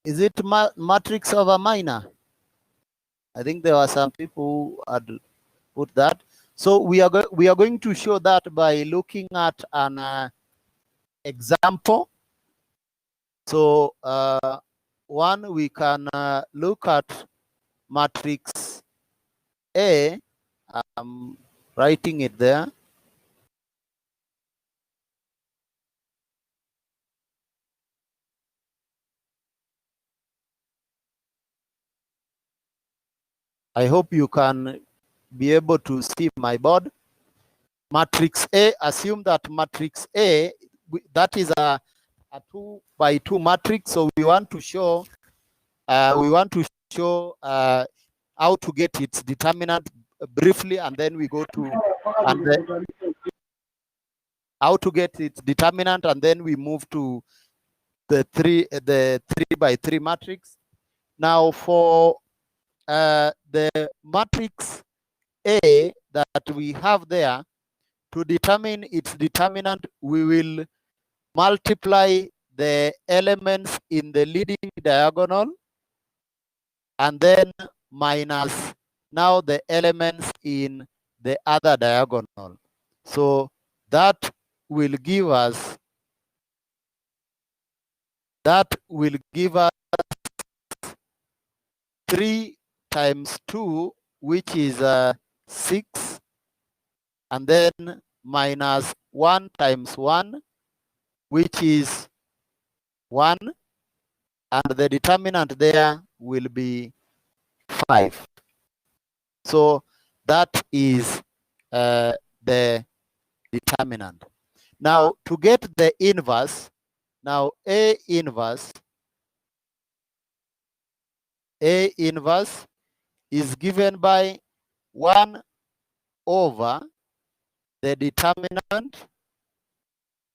Is it matrix over minor? I think there were some people who had put that. So we are going to show that by looking at an example. So one, we can look at matrix A. I'm writing it there. I hope you can be able to see my board. Matrix A, assume that matrix A, that is a 2 by 2 matrix. So we want to show how to get its determinant briefly, and then we go to how to get its determinant, and then we move to the 3 by 3 matrix. Now for the matrix A that we have there, to determine its determinant, we will multiply the elements in the leading diagonal and then minus now the elements in the other diagonal. So that will give us 3 times 2, which is 6, and then minus 1 times 1, which is 1, and the determinant there will be 5. So that is the determinant. Now to get the inverse, now A inverse is given by 1 over the determinant,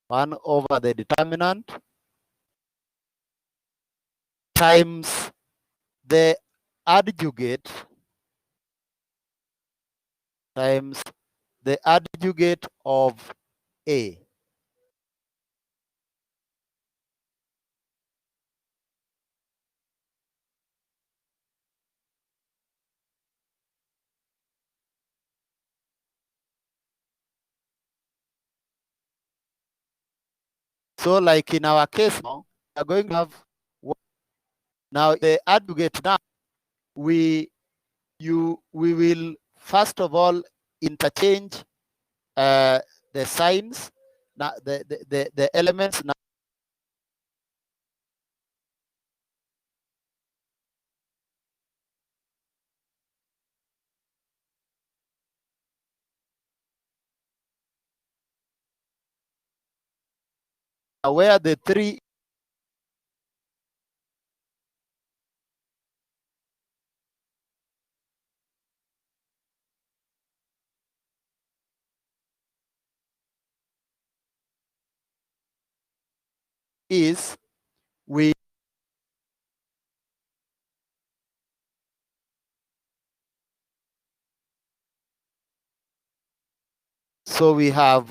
1 over the determinant times the adjugate of A. So like in our case now, we are going to have now the adjugate. Now we will first of all interchange the signs, now the elements. Now where the 3 is, we so we have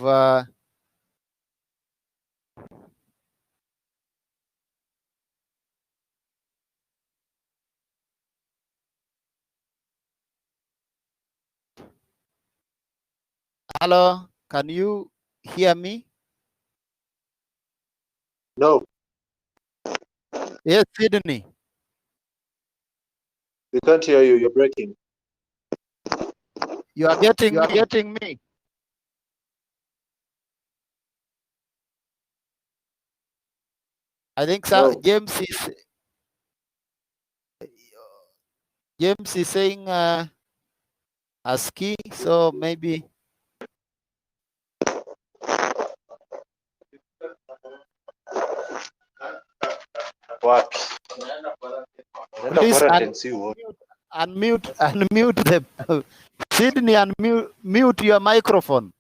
hello, can you hear me? No. Yes, Sydney. We can't hear you. You're breaking. You are getting me. I think so. No. James is saying ASCII, so maybe. What? Please unmute the Sydney, mute your microphone.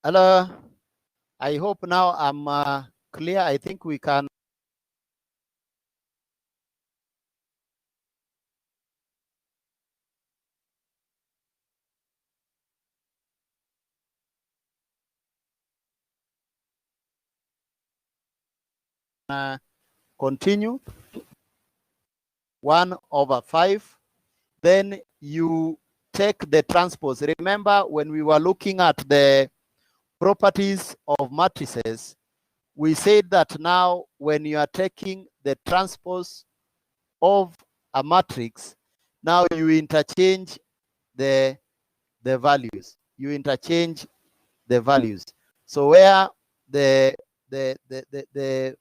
Hello. I hope now I'm clear. I think we can. Continue. 1/5. Then you take the transpose. Remember when we were looking at the properties of matrices, we said that now when you are taking the transpose of a matrix, now you interchange the values. You interchange the values. So where the the the the the,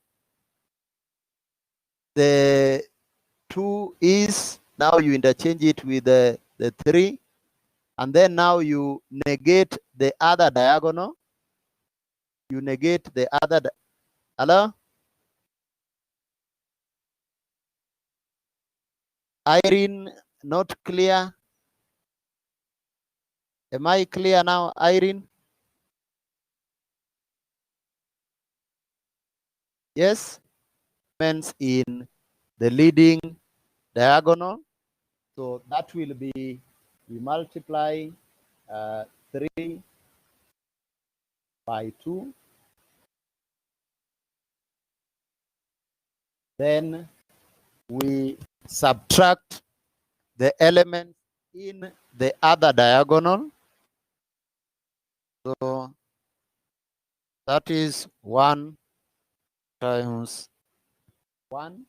the 2 is, now you interchange it with the 3, and then now you negate the other diagonal. You negate the other. Hello? Irene, not clear. Am I clear now, Irene? Yes? Means in the leading diagonal. So that will be, we multiply 3 by 2. Then we subtract the elements in the other diagonal. So that is 1 times 1.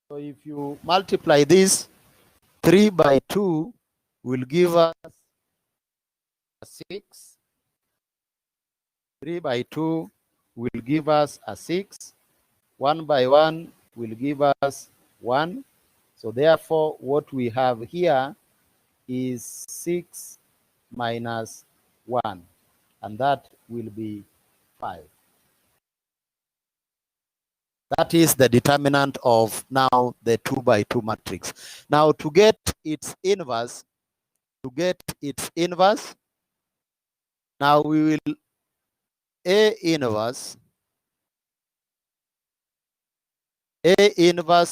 So if you multiply this, 3 by 2 will give us 6. 3 by 2 will give us a 6. 1 by 1 will give us 1. So therefore, what we have here is 6 minus 1, and that will be 5. That is the determinant of now the 2 by 2 matrix. Now to get its inverse, now we will A inverse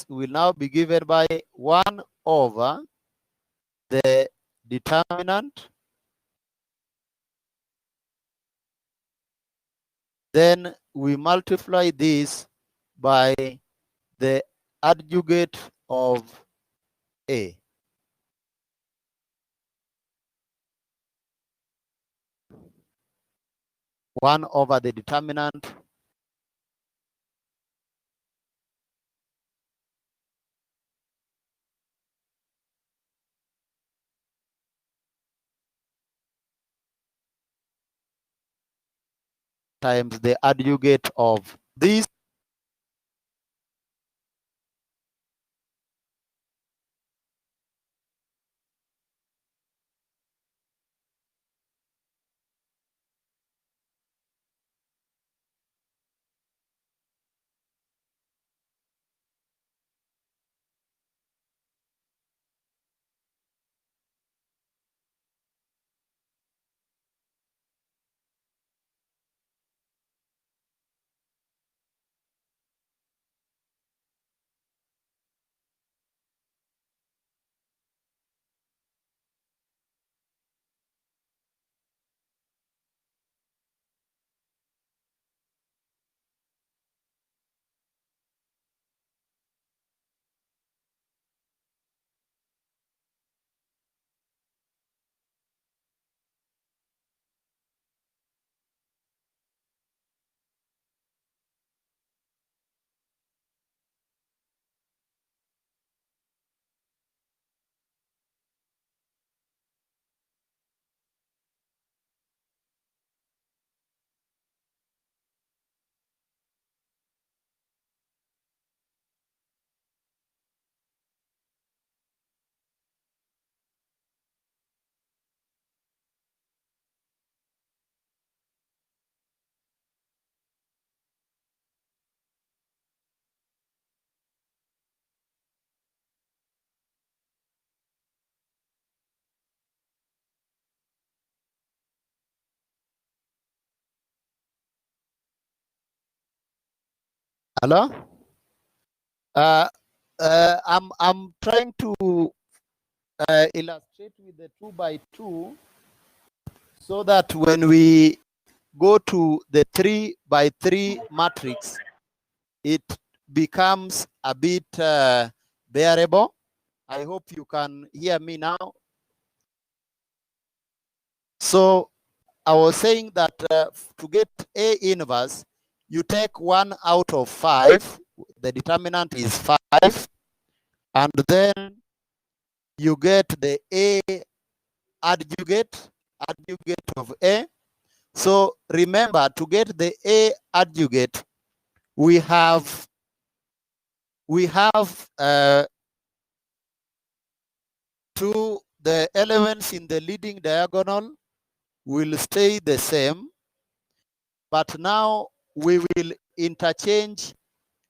will now be given by 1 over the determinant. Then we multiply this by the adjugate of A. 1 over the determinant times the adjugate of this. Hello? I'm trying to illustrate with the 2 by 2 so that when we go to the 3 by 3 matrix, it becomes a bit bearable. I hope you can hear me now. So I was saying that to get A inverse, you take 1 out of 5. The determinant is 5. And then you get the A adjugate of A. So remember, to get the A adjugate, we have the elements in the leading diagonal will stay the same, but now we will interchange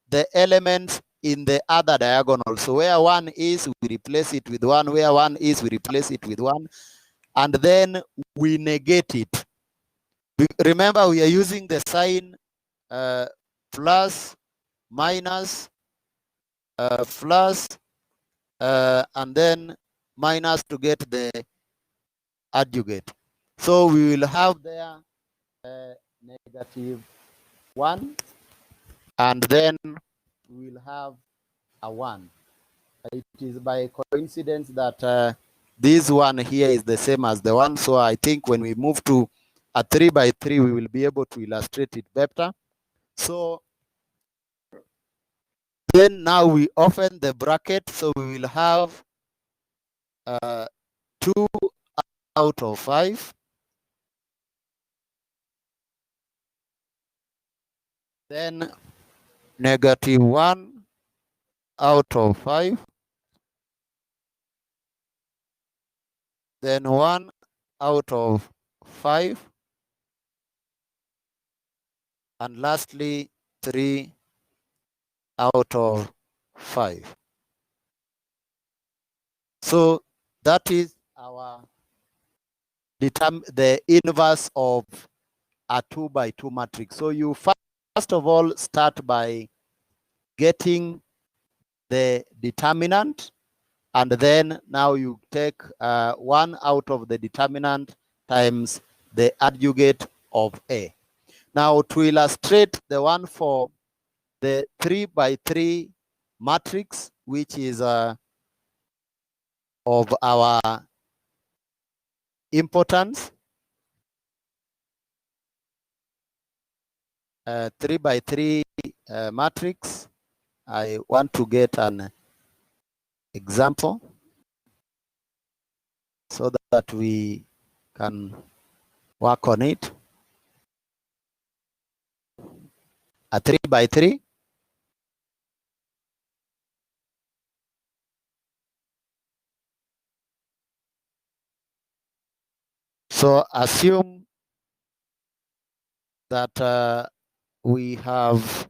the elements in the other diagonal. So where 1 is, we replace it with 1. Where 1 is, we replace it with 1. And then we negate it. Remember, we are using the sign plus, minus, plus, and then minus to get the adjugate. So we will have there negative 1, and then we will have a 1. It is by coincidence that this one here is the same as the one. So I think when we move to a 3 by 3, we will be able to illustrate it better. So then now we open the bracket. So we will have 2 out of 5. Then negative 1 out of 5. Then 1 out of 5. And lastly, 3 out of 5. So that is our the inverse of a 2 by 2 matrix. So you first of all start by getting the determinant, and then now you take 1 out of the determinant times the adjugate of A. Now to illustrate the one for the 3 by 3 matrix, which is of our importance, 3 by 3 matrix, I want to get an example so that we can work on it. A 3 by 3. So assume that we have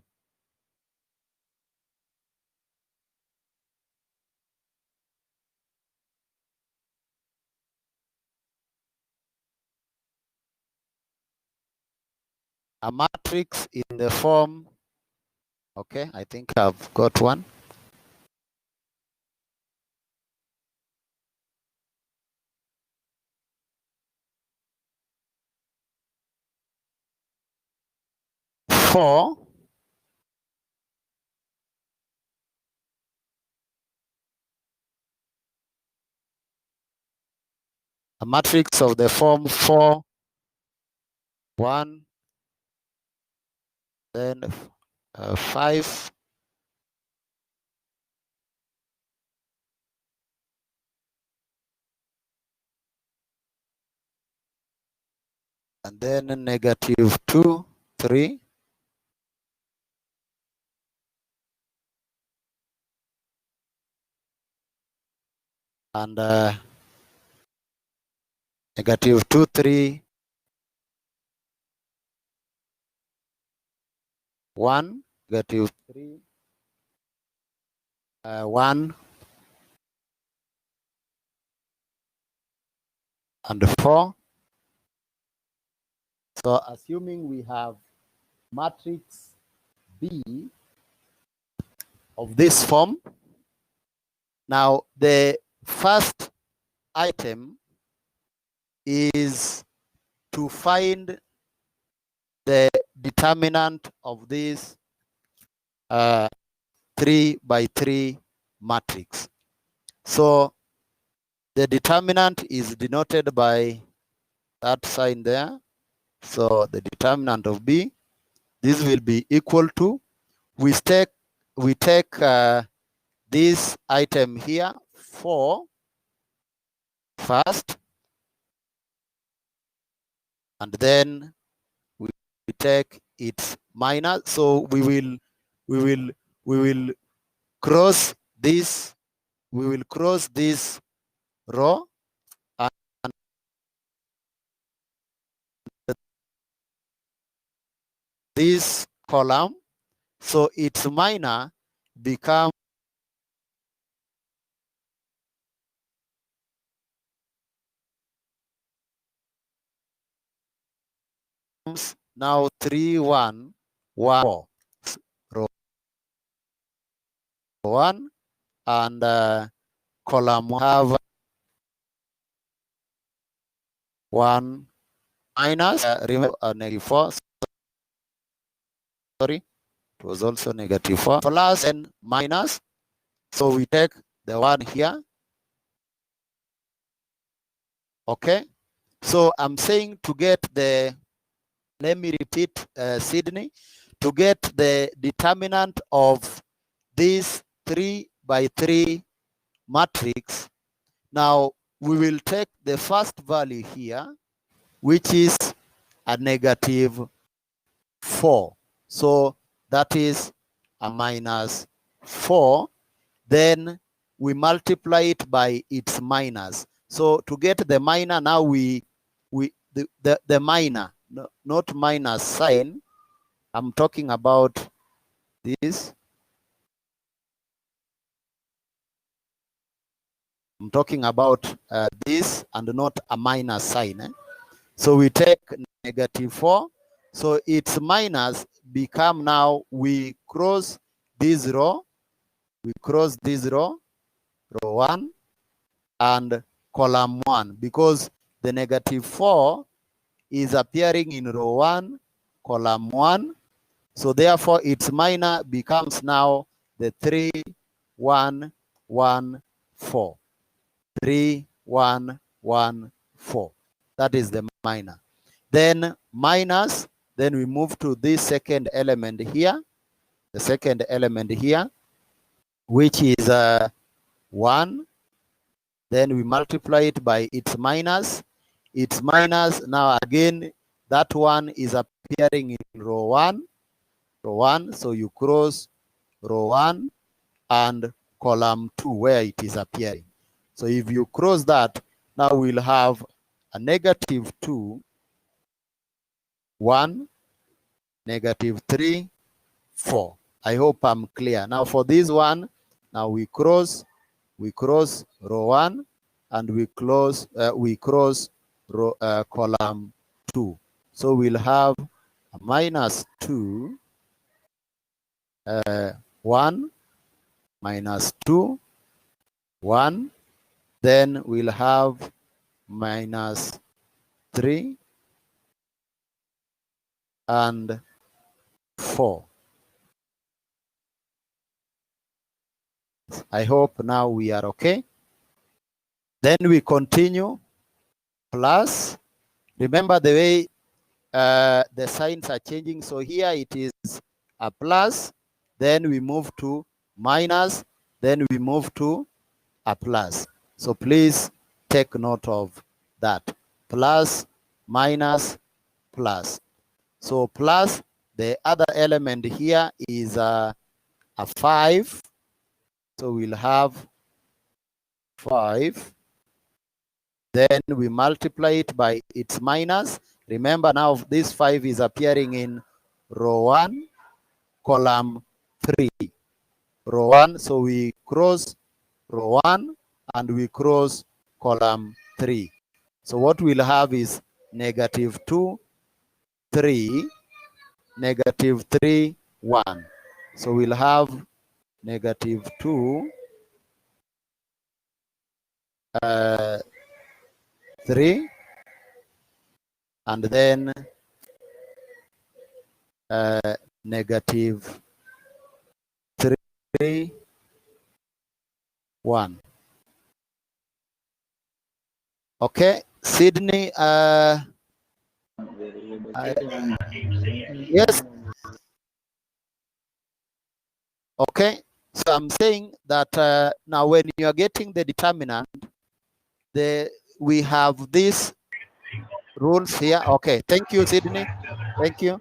a matrix in the form, okay, I think I've got one. Four, a matrix of the form 4, 1, then 5, and then negative 2, 3, and negative 2, 3, 1, negative 3, 1, and 4. So assuming we have matrix B of this form. Now, the first item is to find the determinant of this 3 by 3 matrix. So the determinant is denoted by that sign there. So the determinant of B, this will be equal to, we take this item here, 4 first, and then we take its minus. So we will cross this, row, and this column. So its minor becomes now 3, 1, 1, 4. Row 1 and column have 1 minus, remember negative 4, sorry, it was also negative 4, plus and minus. So we take the one here. Okay, so I'm saying to get the, let me repeat, Sydney, to get the determinant of this 3 by 3 matrix. Now we will take the first value here, which is a negative 4. So that is a minus 4. Then we multiply it by its minus. So to get the minor, now the minor, not minus sign. I'm talking about this. I'm talking about this and not a minus sign. So we take negative 4. So its minus become, now we cross this row. We cross this row, row 1 and column 1, because the negative 4 is appearing in row 1, column 1. So therefore its minor becomes now the 3, 1, 1, 4. 3, 1, 1, 4. That is the minor. Then minus, then we move to this second element here. The second element here, which is 1. Then we multiply it by its minus. Its minus, now again, that one is appearing in row 1. Row 1, so you cross row 1 and column 2 where it is appearing. So if you cross that, now we'll have a negative 2, 1, negative 3, 4. I hope I'm clear. Now for this one, now we cross row 1 and we cross row, column 2. So we'll have a minus 2, 1, minus 2, 1. Then we'll have minus 3 and 4. I hope now we are okay. Then we continue, plus. Remember the way the signs are changing. So here it is a plus, then we move to minus, then we move to a plus. So please take note of that. Plus, minus, plus. So plus, the other element here is a 5. So we'll have 5. Then we multiply it by its minus. Remember now this 5 is appearing in row 1, column 3. Row 1, so we cross row 1 and we cross column 3. So what we'll have is negative 2, 3, negative 3, 1. So we'll have negative 2, 3, and then negative 3, 1. Okay, Sydney, yes. Okay, so I'm saying that now when you are getting the determinant, we have these rules here. Okay, thank you, Sydney. Thank you.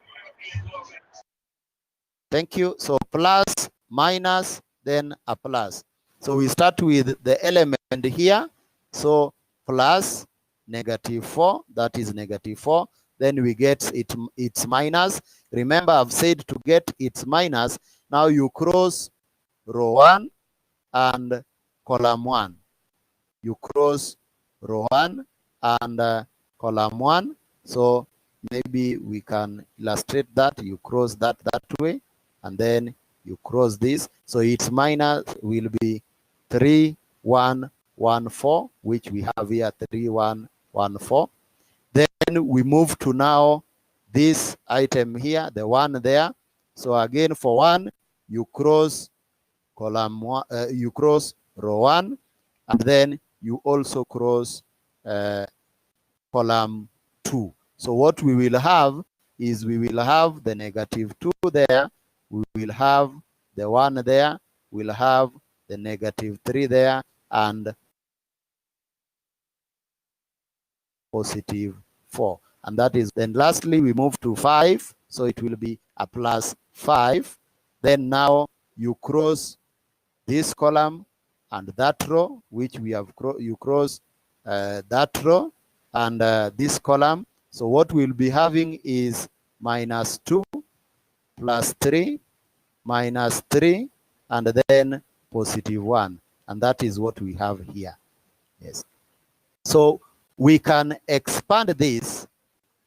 Thank you. So plus, minus, then a plus. So we start with the element here. So plus negative 4, that is negative 4. Then we get its minus. Remember, I've said to get its minus, now you cross row 1 and column 1. You cross row 1 and column 1. So maybe we can illustrate that. You cross that way, and then you cross this. So its minus will be 3, 1, 1, 4, which we have here 3, 1, 1, 4. Then we move to now this item here, the 1 there. So again, for 1, you cross column 1, you cross row 1, and then you also cross column 2. So what we will have is we will have the negative 2 there, we will have the 1 there, we'll have the negative 3 there, and positive 4. And that is, then lastly, we move to 5. So it will be a plus 5. Then now you cross this column and that row, which we have, you cross that row and this column. So what we'll be having is minus 2, plus 3, minus 3, and then positive 1. And that is what we have here. Yes. So we can expand this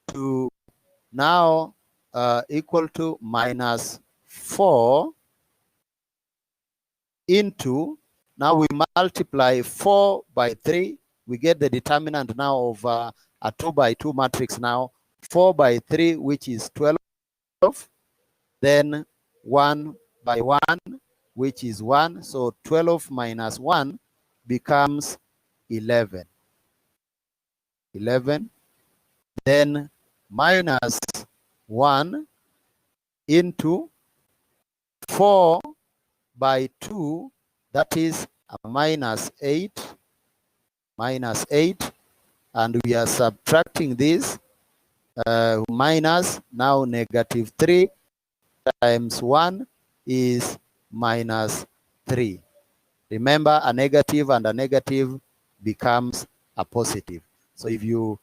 to now equal to minus 4 into, now we multiply 4 by 3, we get the determinant now of a 2 by 2 matrix now, 4 by 3, which is 12, then 1 by 1, which is 1, so 12 minus 1 becomes 11. 11, then minus 1 into 4 by 2, that is a minus 8, and we are subtracting this, minus, now negative 3 times 1 is minus 3. Remember, a negative and a negative becomes a positive. So if you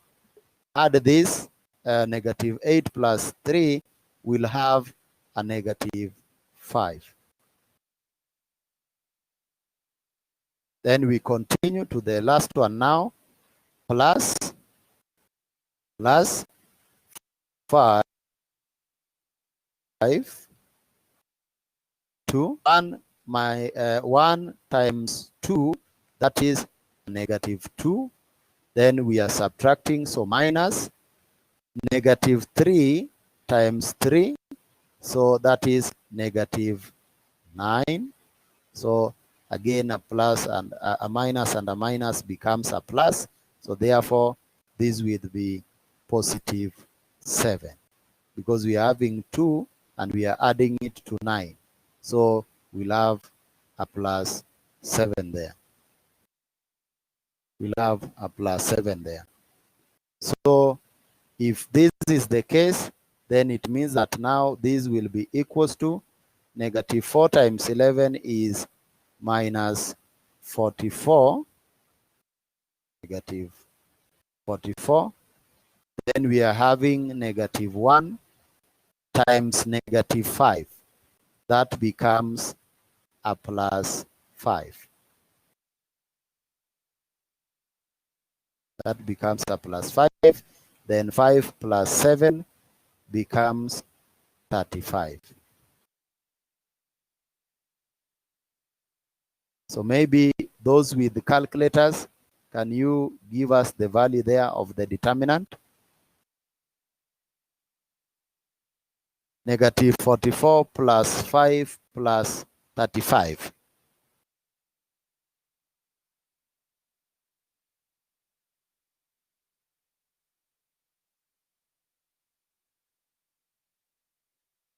add this, negative 8 plus 3, we'll have a negative 5. Then we continue to the last one now, plus 5, 2, 1 times 2, that is negative 2. Then we are subtracting, so minus negative 3 times 3, so that is negative 9. So again, a plus and a minus and a minus becomes a plus. So therefore, this will be positive 7, because we are having 2 and we are adding it to 9. So we'll have a plus 7 there. We'll have a plus 7 there. So if this is the case, then it means that now this will be equals to negative 4 times 11 is minus 44, negative 44. Then we are having negative 1 times negative 5. That becomes a plus 5. That becomes a plus 5. Then 5 plus 7 becomes 35. So maybe those with the calculators, can you give us the value there of the determinant? Negative 44 plus 5 plus 35.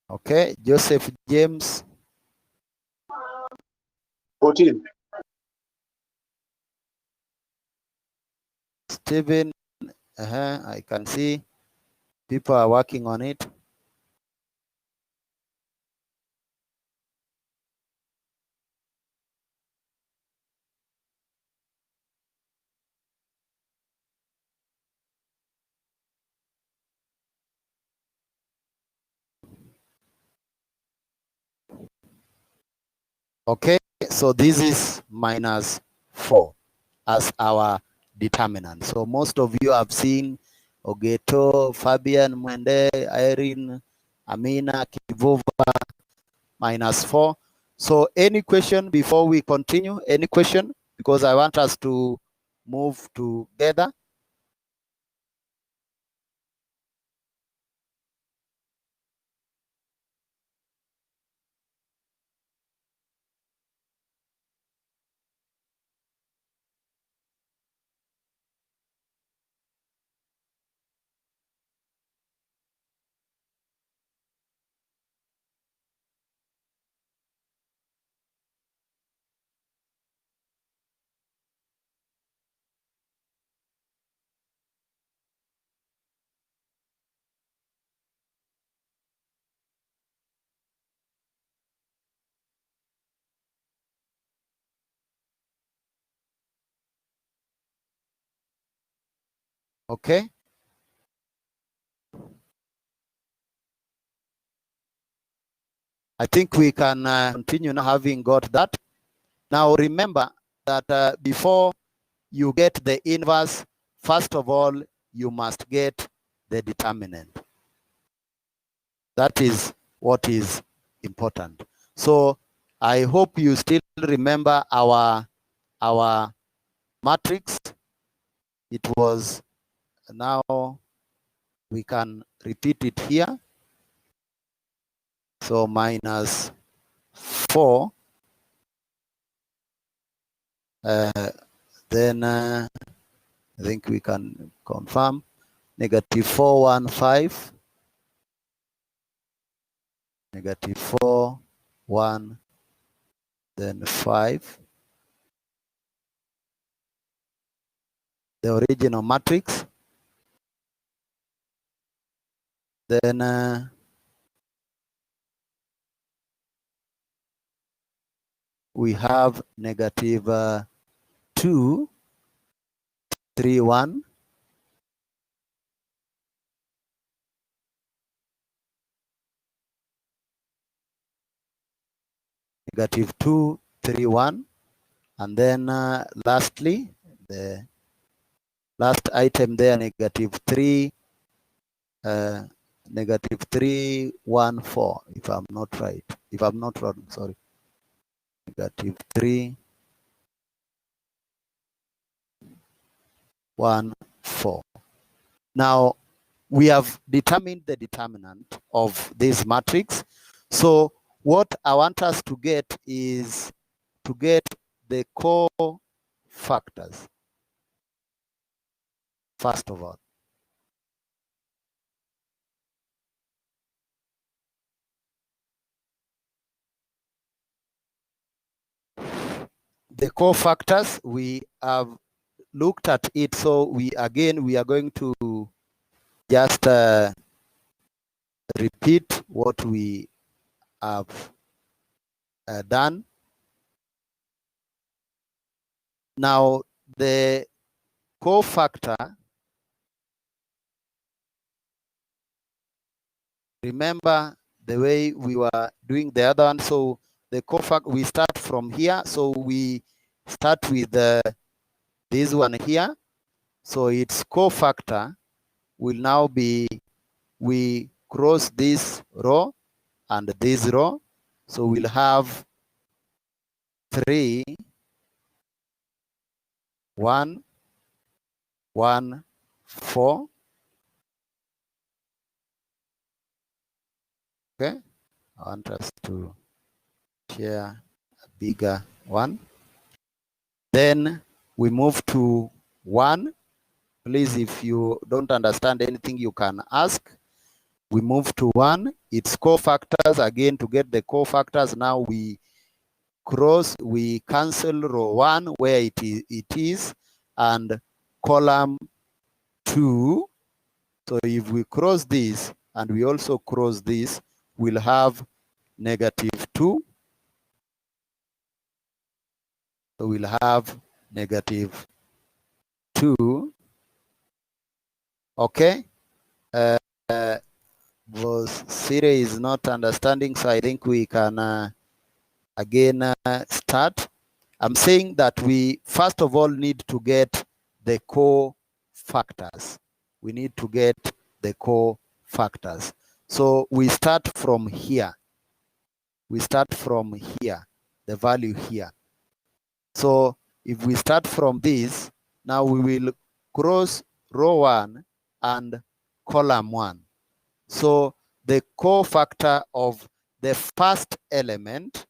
Okay, Joseph James. 14. Stephen, I can see people are working on it. Okay, so this is minus 4 as our determinant. So most of you have seen Ogeto, Fabian, Mwende, Irene, Amina, Kivuva, minus 4. So any question before we continue? Any question? Because I want us to move together. Okay. I think we can continue now having got that. Now remember that before you get the inverse, first of all, you must get the determinant. That is what is important. So I hope you still remember our matrix. It was, now we can repeat it here. So minus 4, then I think we can confirm, negative 4, 1, 5, negative 4, 1, then 5. The original matrix. Then we have negative 2, 3, 1. Negative 2, 3, 1. And then lastly, the last item there, negative 3, negative 3, 1, 4, if I'm not right. If I'm not wrong, sorry. Negative 3, 1, 4. Now, we have determined the determinant of this matrix. So what I want us to get is to get the cofactors, first of all. The cofactors, we have looked at it. So we are going to just repeat what we have done. Now, the cofactor, remember the way we were doing the other one. So the cofactor, we start from here. So we start with this one here. So its cofactor will now be, we cross this row and this row. So we'll have 3 1, 1, 4. Okay, I want us to share a bigger one. Then we move to 1. Please, if you don't understand anything, you can ask. We move to 1. Its cofactors. Again, to get the cofactors, now we cancel row 1 where it is, and column 2. So if we cross this and we also cross this, we'll have -2. So we'll have -2. Okay. Siri is not understanding, so I think we can again start. I'm saying that we first of all need to get the cofactors. We need to get the cofactors. So we start from here. We start from here, the value here. So if we start from this, now we will cross row 1 and column 1. So the cofactor of the first element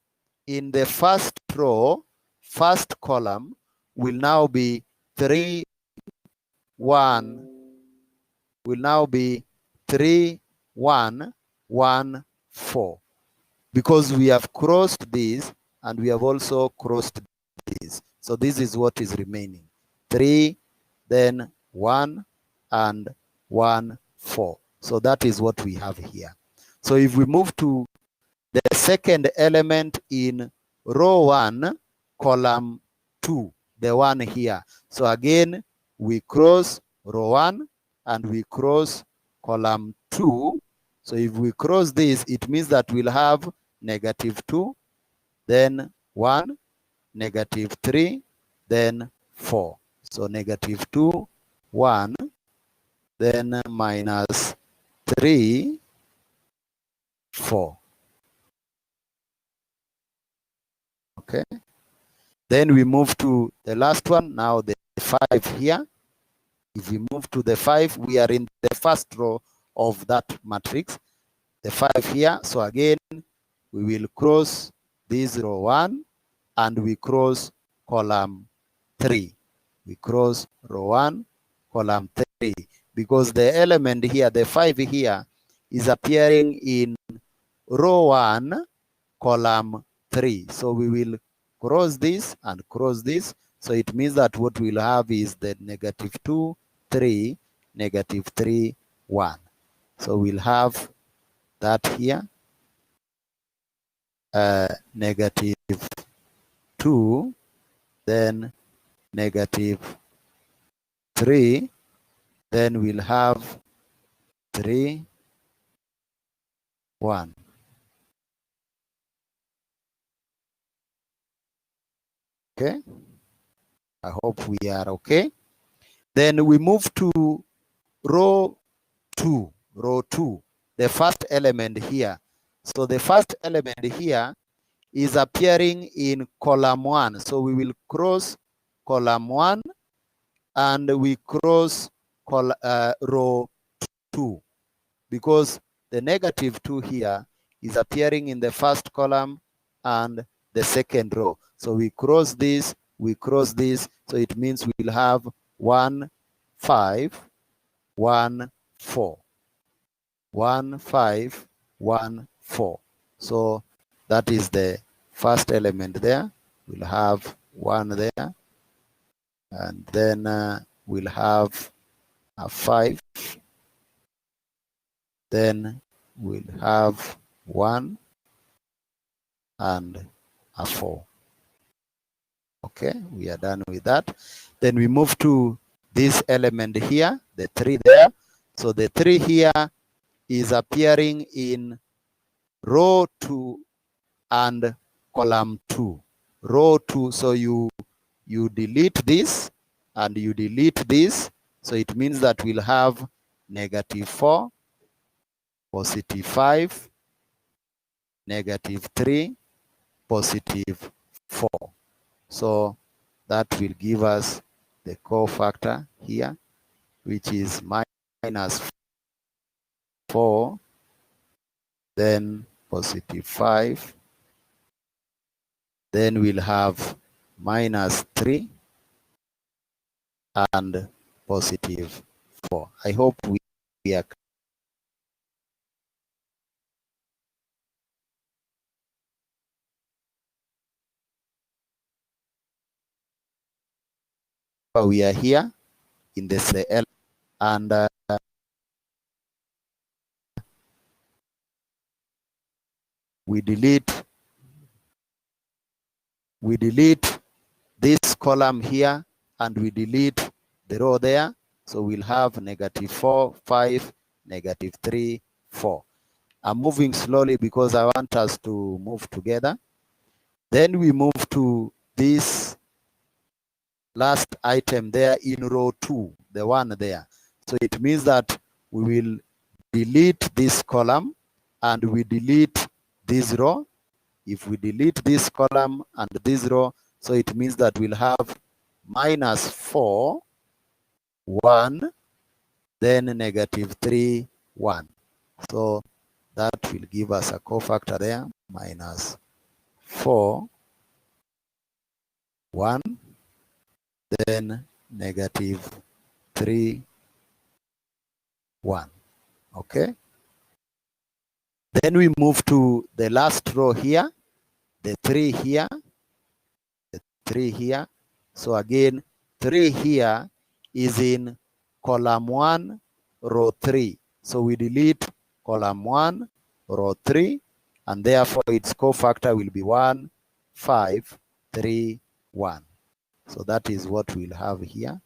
in the first row, first column, will now be 3, 1, will now be 3, 1, 1, 4. Because we have crossed this and we have also crossed this. So this is what is remaining. 3, then 1, and 1, 4. So that is what we have here. So if we move to the second element in row 1, column 2, the one here. So again, we cross row 1 and we cross column 2. So if we cross this, it means that we'll have -2, then 1, -3, then 4. So -2, 1, then -3, 4. Okay. Then we move to the last one, now the 5 here. If we move to the 5, we are in the first row of that matrix, the 5 here. So again, we will cross this row 1 and we cross column 3. We cross row 1, column 3, because the element here, the 5 here, is appearing in row 1, column 3. So we will cross this and cross this. So it means that what we'll have is the -2, 3, -3, 1. So we'll have that here, -2, then -3, then we'll have 3, 1. Okay, I hope we are okay. Then we move to row 2, the first element here. So the first element here is appearing in column 1. So we will cross column 1 and we cross row 2, because the -2 here is appearing in the first column and the second row. So we cross this, we cross this, so it means we'll have 1, 5, 1, 4. 1, 5, 1, 4. So that is the first element there. We'll have 1 there, and then we'll have a 5. Then we'll have 1 and a 4. Okay, we are done with that. Then we move to this element here, the 3 there. So the 3 here is appearing in row 2 and column 2. Row 2, so you delete this and you delete this. So it means that we'll have -4, +5, -3, +4. So that will give us the cofactor here, which is minus 4, then positive 5, then we'll have minus 3 and positive 4. I hope we are here in the cell, and we delete this column here, and we delete the row there. So we'll have negative 4, 5, negative 3, 4. I'm moving slowly because I want us to move together. Then we move to this last item there in row 2, the one there. So it means that we will delete this column and we delete this row. If we delete this column and this row, so it means that we'll have minus 4, 1, then negative 3, 1. So that will give us a cofactor there, minus 4, 1, then negative 3, 1. Okay. Then we move to the last row here, the 3 here, the 3 here. So again, 3 here is in column 1, row 3. So we delete column 1, row 3, and therefore its cofactor will be 1, 5, 3, 1. So that is what we'll have here.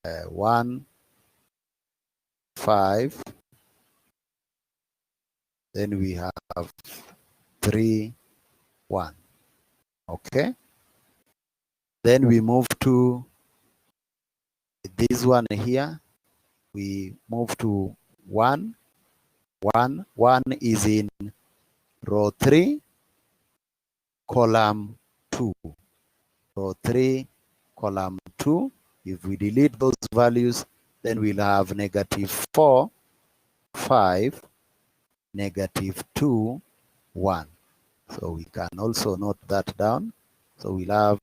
1, 5, then we have 3, 1. Okay. Then we move to this one here. We move to 1, 1. 1 is in row 3, column 2. Row 3, column 2. If we delete those values, then we'll have negative 4, 5, negative 2, 1. So we can also note that down. So we'll have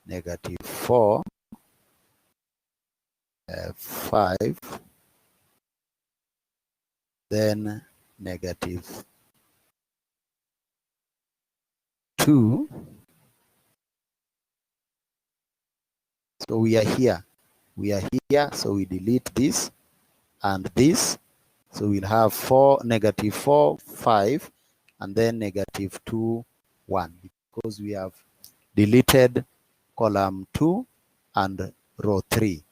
negative 4, 5, then negative 2. So we are here. We are here, so we delete this and this. So we'll have 4, negative 4, 5, and then negative 2, 1, because we have deleted column 2 and row 3.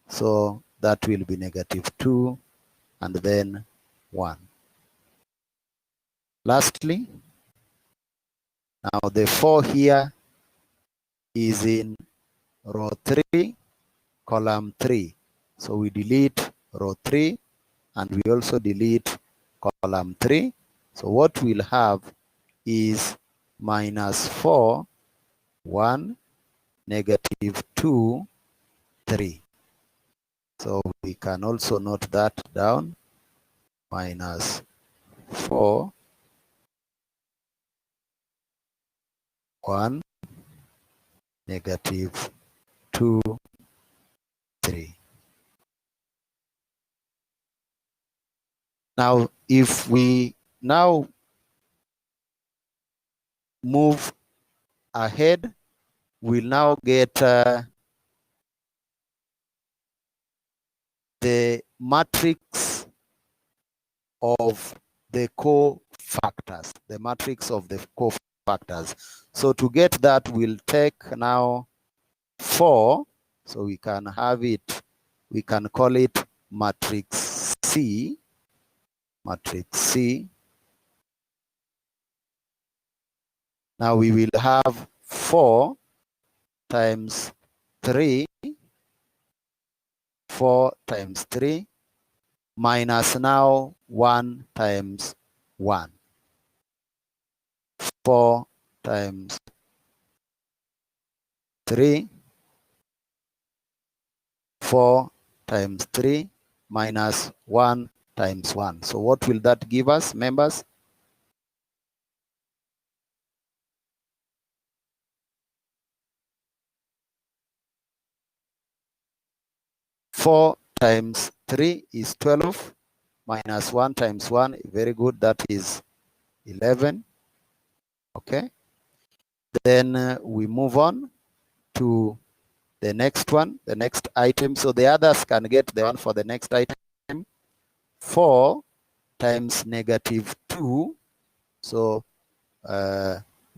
So that will be negative 2 and then 1. Lastly, now the 4 here is in row 3, column 3. So we delete row 3 and we also delete column 3. So what we'll have is minus 4, 1, negative 2, 3. So we can also note that down, minus 4, 1, negative 2, 3. Now, if we now move ahead, we'll now get the matrix of the cofactors, the matrix of the cofactors. So to get that, we'll take now 4, so we can have it, we can call it matrix C, matrix C. Now we will have 4 times 3, 4 times 3, minus now 1 times 1. 4 times 3, 4 times 3 minus 1 times 1. So what will that give us, members? Four times 3 is 12 minus 1 times 1. Very good. That is 11. Okay. Then we move on to the next one, the next item. So the others can get the one for the next item. 4 times negative 2. So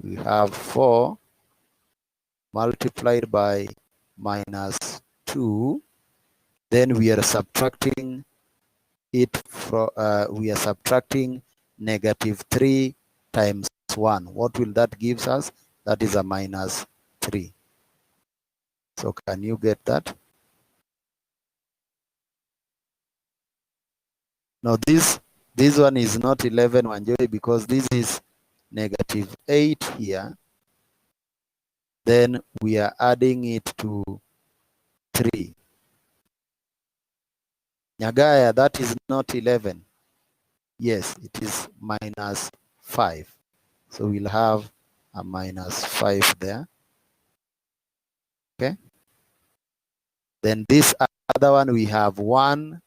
we have 4 multiplied by minus 2. Then we are subtracting it from, we are subtracting negative 3 times 1. What will that give us? That is a minus 3. So can you get that? No, this one is not 11, Wanjoi, because this is negative 8 here. Then we are adding it to 3. Nyagaya, that is not 11. Yes, it is minus 5. So we'll have a minus 5 there. Okay. Then this other one, we have 1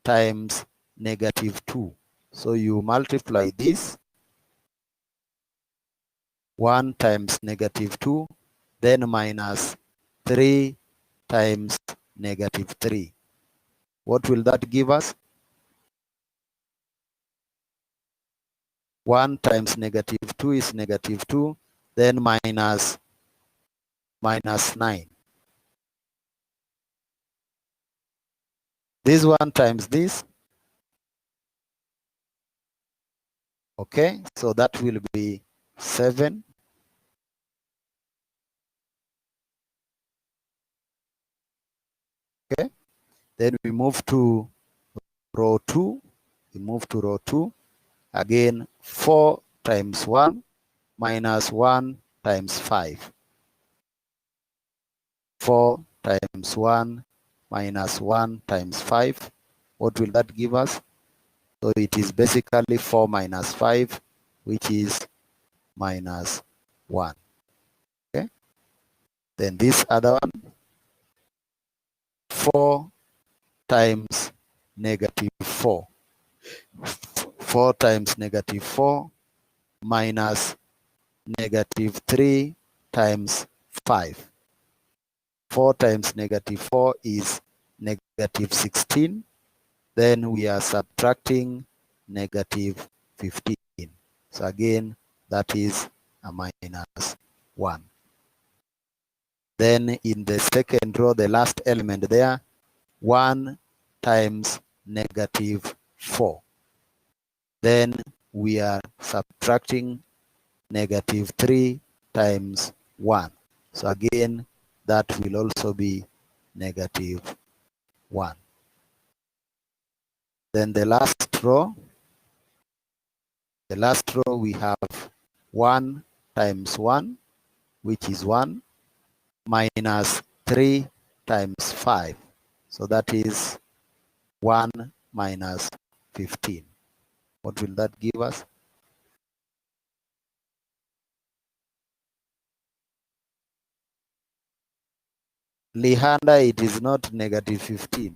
times negative 2. So you multiply this, 1 times negative 2, then minus 3 times negative 3. What will that give us? 1 times negative 2 is negative 2, then minus 9. This 1 times this. Okay, so that will be 7. Okay, then we move to row 2. We move to row 2. Again, 4 times 1 minus 1 times 5. 4 times 1 minus 1 times 5. What will that give us? So it is basically 4 minus 5, which is minus 1. Okay. Then this other one, 4 times negative 4. 4 times negative 4 minus negative 3 times 5. 4 times negative 4 is negative 16. Then we are subtracting negative 15. So again, that is a minus 1. Then in the second row, the last element there, 1 times negative 4. Then we are subtracting negative 3 times 1. So again, that will also be negative 1. Then the last row we have 1 times 1, which is 1, minus 3 times 5. So that is 1 minus 15. What will that give us? Lihanda, it is not negative 15.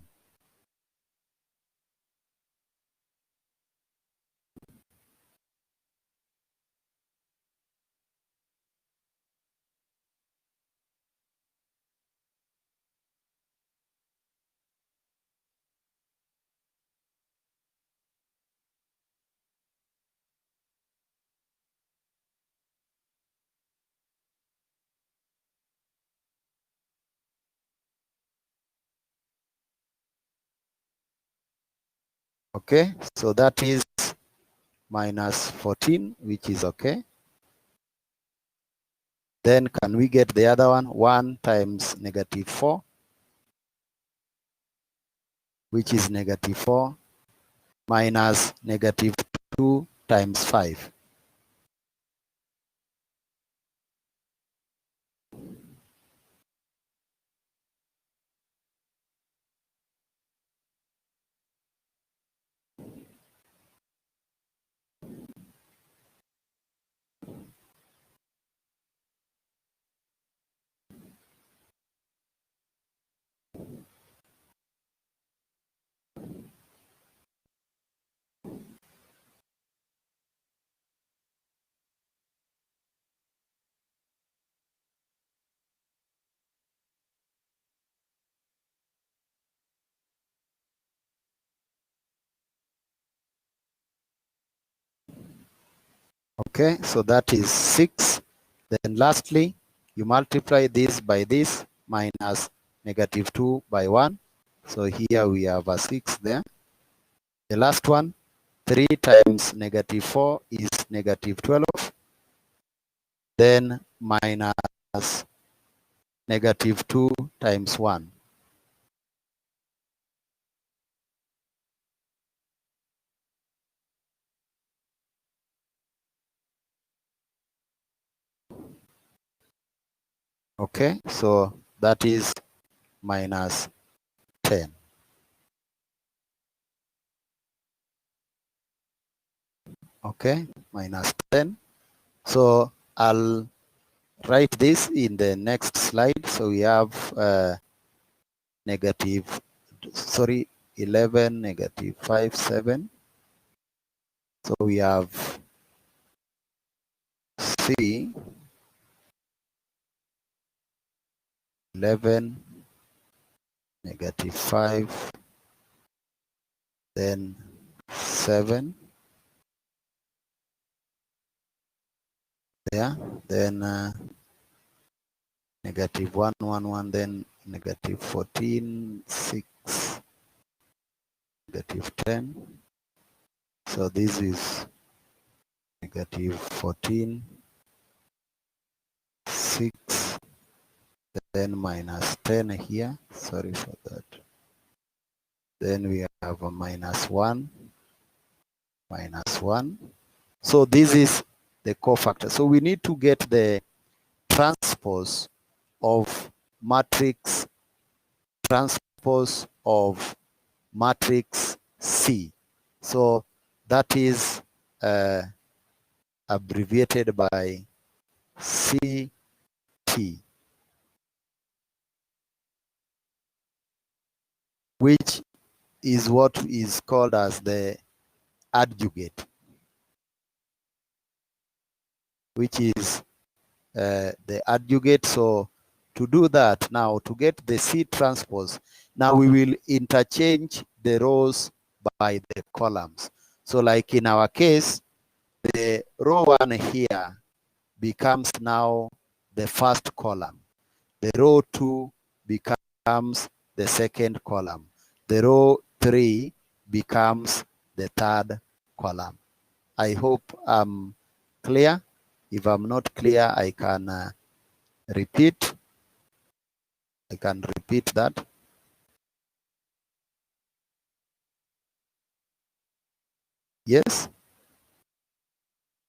Okay, so that is minus 14, which is okay. Then can we get the other one? 1 times negative 4, which is negative 4, minus negative 2 times 5. Okay, so that is 6. Then lastly, you multiply this by this minus negative 2 by 1. So here we have a 6 there. The last one, 3 times negative 4 is negative 12. Then minus negative 2 times 1. Okay, so that is minus 10. Okay, minus 10. So I'll write this in the next slide. So we have negative, 11, negative 5, 7. So we have C, 11, negative 5, then 7 there, then negative 1, 1, 1, then negative 14, 6, negative 10. So this is negative 14, 6, then minus 10 here. Sorry for that. Then we have a minus 1, minus 1. So this is the cofactor. So we need to get the transpose of matrix C. So that is abbreviated by CT, which is what is called as the adjugate, which is the adjugate. So to do that now, to get the C transpose, now we will interchange the rows by the columns. So like in our case, the row 1 here becomes now the first column. The row 2 becomes the second column. The row 3 becomes the third column. I hope I'm clear. If I'm not clear, I can repeat. I can repeat that. Yes.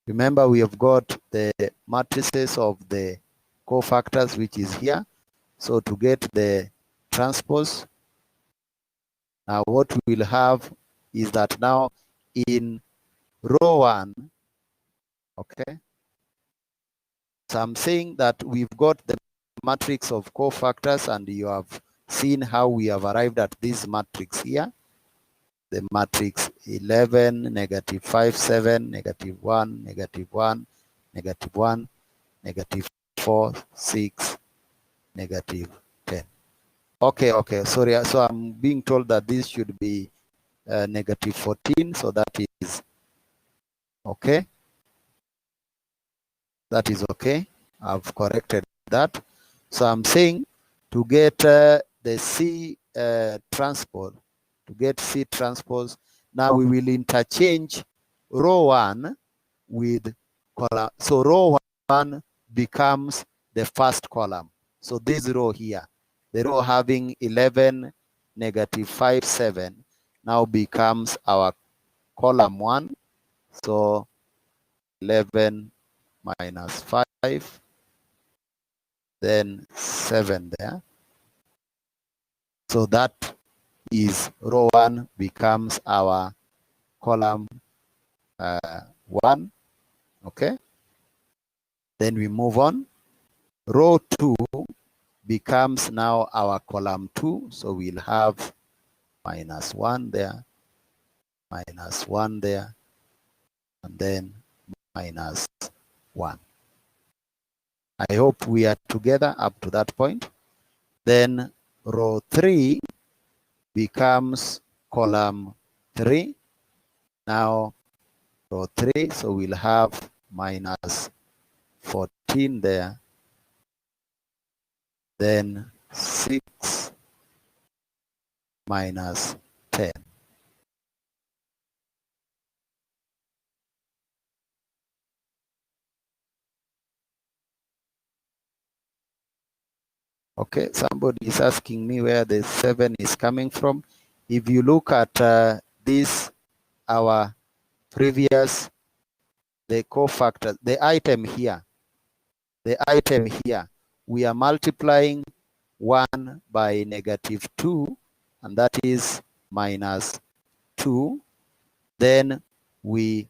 Remember, we have got the matrices of the cofactors, which is here. So to get the transpose, now what we will have is that now in row 1, okay, so I'm saying that we've got the matrix of cofactors, and you have seen how we have arrived at this matrix here. The matrix 11, negative 5, 7, negative 1, negative 1, negative 1, negative 4, 6, negative 10. Okay, sorry. So I'm being told that this should be negative 14. So that is okay. That is okay. I've corrected that. So I'm saying to get the C transpose, now we will interchange row 1 with column. So row 1 becomes the first column. So this row here, the row having 11, negative 5, 7, now becomes our column 1. So 11 minus 5, then 7 there. So that is row 1 becomes our column 1. Okay. Then we move on. Row 2 becomes now our column 2. So we'll have minus 1 there, minus 1 there, and then minus 1. I hope we are together up to that point. Then row 3 becomes column 3. Now row 3, so we'll have minus 14 there, then 6 minus 10. Okay, somebody is asking me where the 7 is coming from. If you look at this, our previous, the cofactor, the item here, we are multiplying 1 by negative 2, and that is minus 2. Then we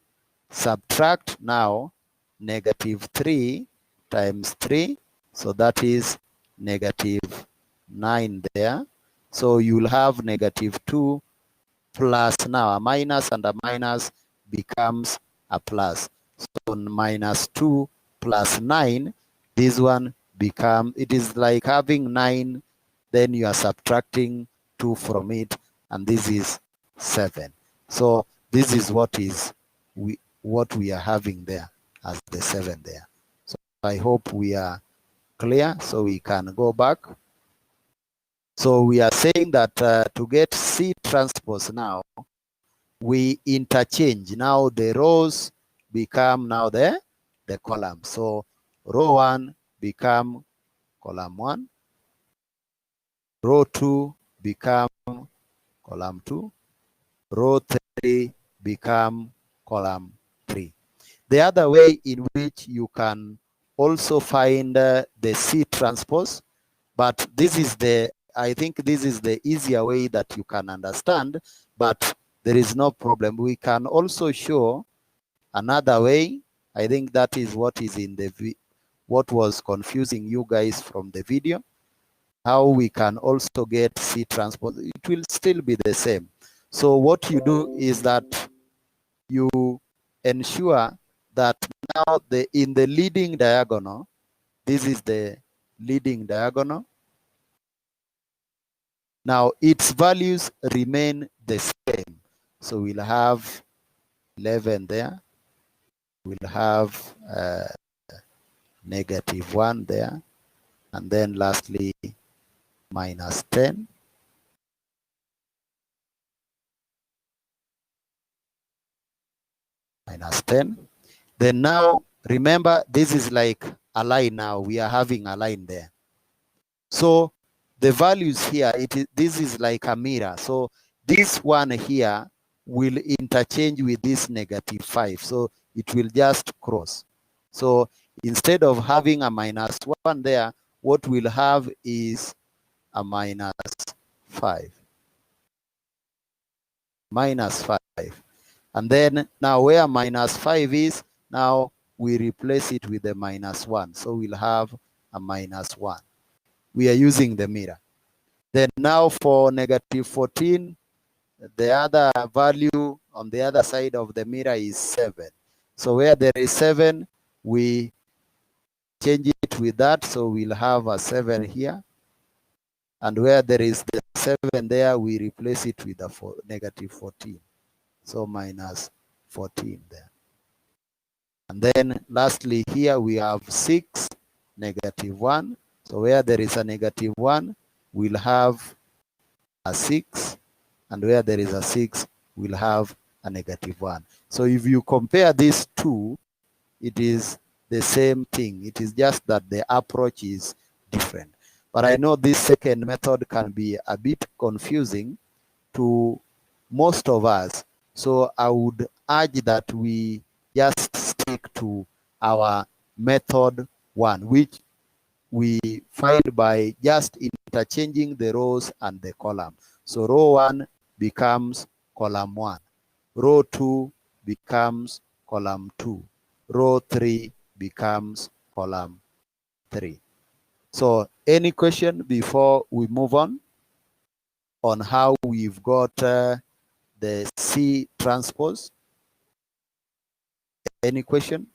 subtract now negative 3 times 3, so that is negative 9 there. So you'll have negative 2 plus now a minus, and a minus becomes a plus. So minus 2 plus 9, this one it is like having 9, then you are subtracting 2 from it, and this is 7. So this is what we are having there as the 7 there. So I hope we are clear, so we can go back. So we are saying that to get C transpose now, we interchange. Now the rows become now the columns. So row 1 become column 1, row 2 become column 2, row 3 become column 3. The other way in which you can also find the C transpose, but this is I think this is the easier way that you can understand, but there is no problem. We can also show another way. I think that is what is in what was confusing you guys from the video. How we can also get C transpose. It will still be the same. So what you do is that you ensure that now in the leading diagonal, this is the leading diagonal. Now its values remain the same. So we'll have 11 there. We'll have negative 1 there. And then lastly, minus 10. Minus 10. Then now, remember, this is like a line now. We are having a line there. So the values here, this is like a mirror. So this one here will interchange with this negative 5. So it will just cross. So instead of having a minus 1 there, what we'll have is a minus 5. Minus 5. And then now where minus 5 is, now we replace it with a minus 1. So we'll have a minus 1. We are using the mirror. Then now for negative 14, the other value on the other side of the mirror is 7. So where there is 7, we change it with that. So we'll have a 7 here. And where there is the 7 there, we replace it with a negative 14. So minus 14 there. And then lastly here we have 6, negative 1. So where there is a negative 1, we'll have a 6. And where there is a 6, we'll have a negative 1. So if you compare these two, it is the same thing. It is just that the approach is different. But I know this second method can be a bit confusing to most of us. So I would urge that we just stick to our method 1, which we find by just interchanging the rows and the column. So row 1 becomes column 1. Row 2 becomes column 2. Row 3 becomes column 3. So any question before we move on how we've got the C transpose? Any question,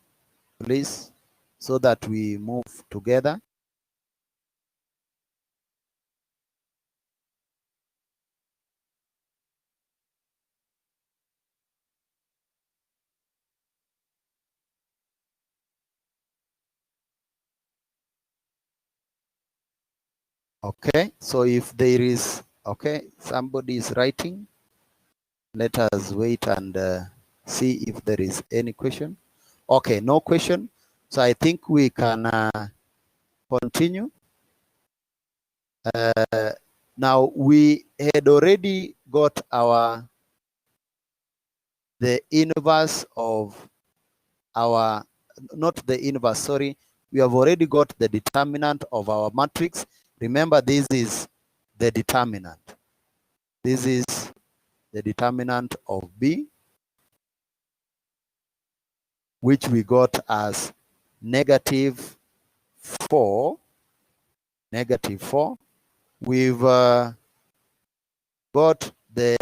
please, so that we move together? Okay, so if there is, okay, somebody is writing, let us wait and see if there is any question. Okay, no question. So I think we can continue. Now we had already got the inverse of our, not the inverse, sorry. We have already got the determinant of our matrix. Remember, this is the determinant. This is the determinant of B, which we got as negative 4. Negative 4. We've got the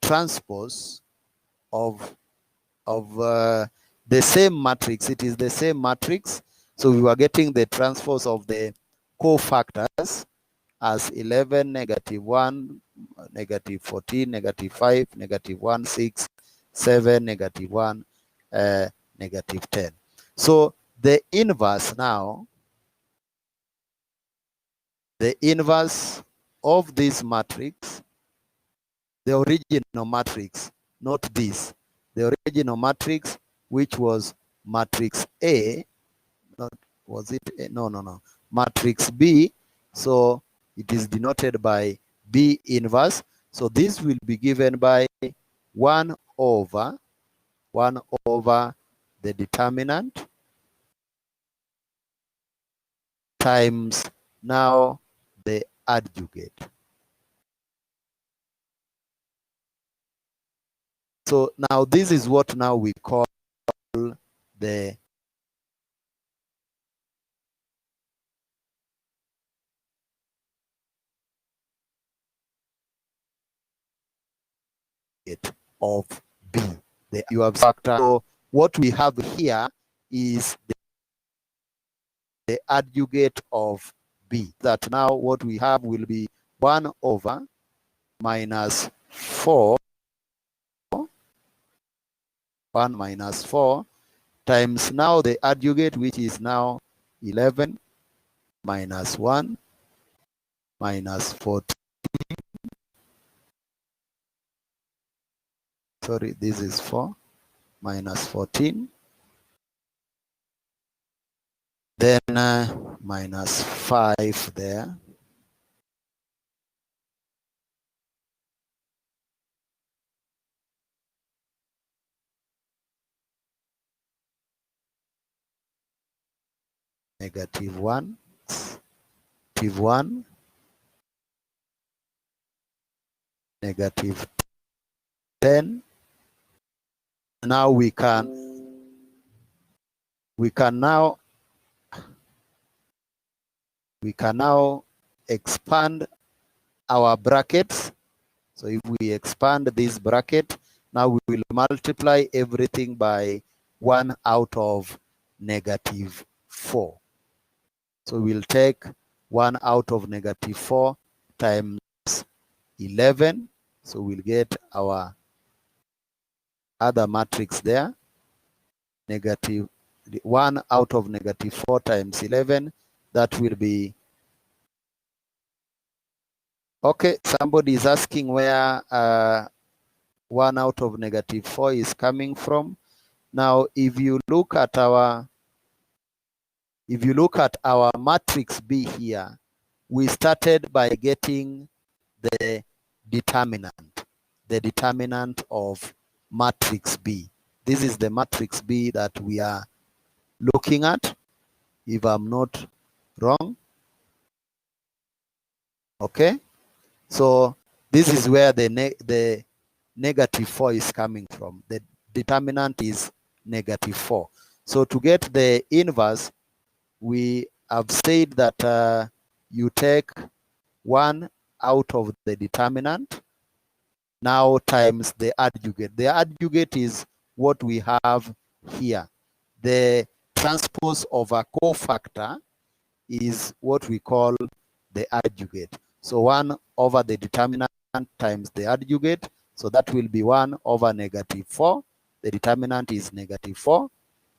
transpose of the same matrix. It is the same matrix. So we were getting the transpose of the cofactors as 11, negative 1, negative 14, negative 5, negative 1, 6, 7, negative 1, negative 10. So the inverse now, the inverse of this matrix, the original matrix, not this, the original matrix, which was matrix A, not, was it A? No, matrix B. So it is denoted by B inverse. So this will be given by 1 over the determinant times now the adjugate. So now this is what now we call the of B. You have factor. So what we have here is the adjugate of B. That now what we have will be 1 over minus 4, 1 minus 4 times now the adjugate, which is now 11 minus 1 minus 14. Sorry, this is 4 minus 14. Then minus 5 there. Negative 1, negative 1, negative 10. Now we can now expand our brackets. So if we expand this bracket, now we will multiply everything by 1 out of negative 4. So we'll take 1 out of negative 4 times 11. So we'll get our other matrix there. Negative 1 out of negative 4 times 11. That will be, okay, somebody is asking where 1 out of negative 4 is coming from. Now, if you look at our matrix B here, we started by getting the determinant of matrix B. This is the matrix B that we are looking at, if I'm not wrong. Okay, so this is where the negative 4 is coming from. The determinant is negative 4. So to get the inverse, we have said that you take 1 out of the determinant now times the adjugate. The adjugate is what we have here. The transpose of a cofactor is what we call the adjugate. So 1 over the determinant times the adjugate. So that will be 1 over negative 4. The determinant is negative 4.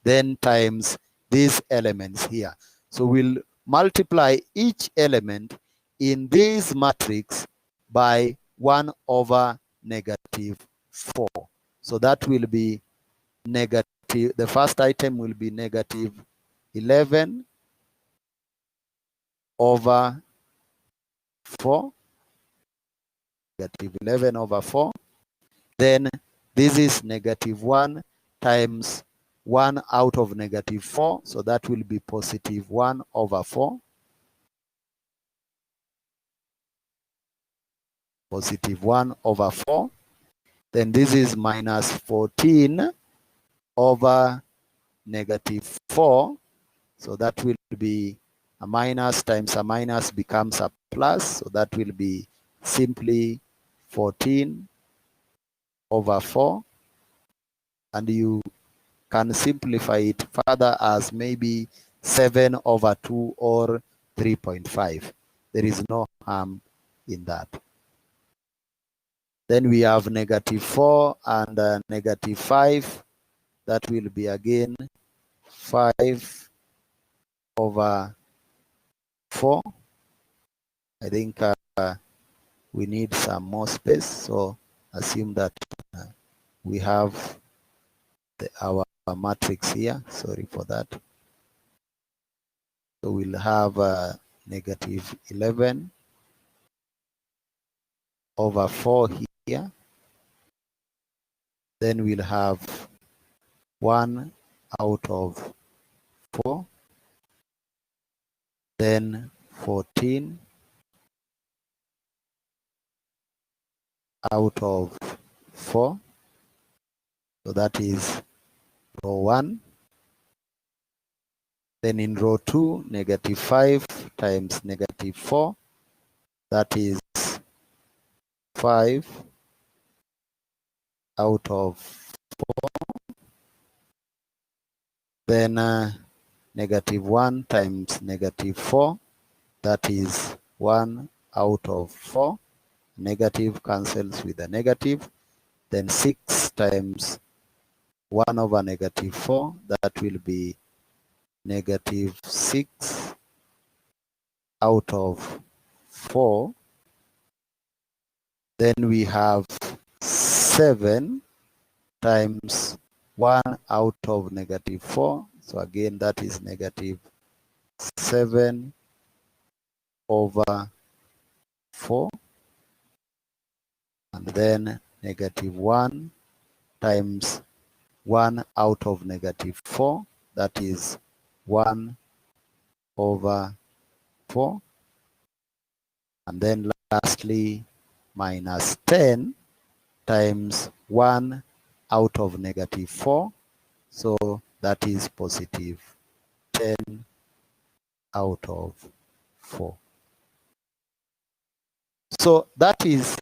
Then times these elements here. So we'll multiply each element in this matrix by 1 over negative 4. So that will be negative, the first item will be negative 11 over 4, negative 11 over 4. Then this is negative 1 times 1 out of negative 4. So that will be positive 1 over 4. Positive 1 over 4. Then this is minus 14 over negative 4. So that will be a minus times a minus becomes a plus. So that will be simply 14 over 4. And you can simplify it further as maybe 7 over 2 or 3.5. There is no harm in that. Then we have negative 4 and negative 5. That will be again 5 over 4. I think we need some more space. So assume that we have our matrix here. Sorry for that. So we'll have negative 11 over 4 here. Then we'll have 1 out of 4. Then 14 out of 4. So that is row 1. Then in row 2, negative 5 times negative 4. That is 5 out of 4. Then negative 1 times negative 4. That is 1 out of 4. Negative cancels with a negative. Then 6 times 1 over negative 4. That will be negative 6 out of 4. Then we have 7 times 1 out of negative 4. So again, that is negative 7 over 4. And then negative 1 times 1 out of negative 4. That is 1 over 4. And then lastly, minus 10 times 1 out of negative 4. So that is positive 10 out of 4. So that is